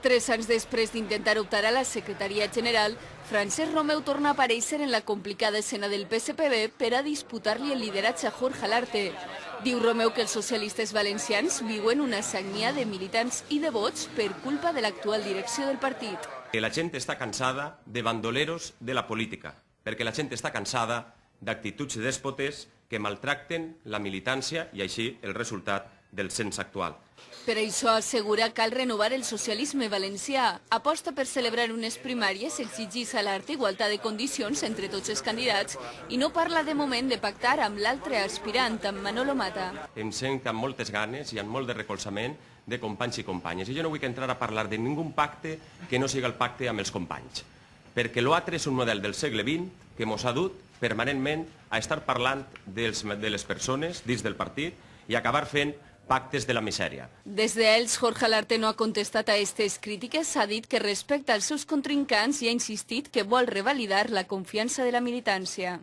3 anys després d'intentar optar a la secretaria general, Francesc Romeu torna a aparèixer en la complicada escena del PSPB per a disputar-li el lideratge a Jorge Alarte. Diu Romeu que els socialistes valencians viuen una sagnia de militants i de vots per culpa de l'actual direcció del partit. La gent està cansada de bandoleros de la política, perquè la gent està cansada d'actituds dèspotes que maltracten la militància i així el resultat del cens actual. Per això assegura cal renovar el socialisme valencià. Aposta per celebrar unes primàries, exigís a l'Arte igualtat de condicions entre tots els candidats i no parla de moment de pactar amb l'altre aspirant, amb Manolo Mata. Em sent amb moltes ganes i amb molt de recolzament de companys i companyes. I jo no vull entrar a parlar de ningú pacte que no sigui el pacte amb els companys, perquè l'altre és un model del segle XX que ens ha dut permanentment a estar parlant de les persones dins del partit i acabar fent pactes de la misèria. Des d'ells, Jorge Alarte no ha contestat a aquestes crítiques, ha dit que respecta els seus contrincants i ha insistit que vol revalidar la confiança de la militància.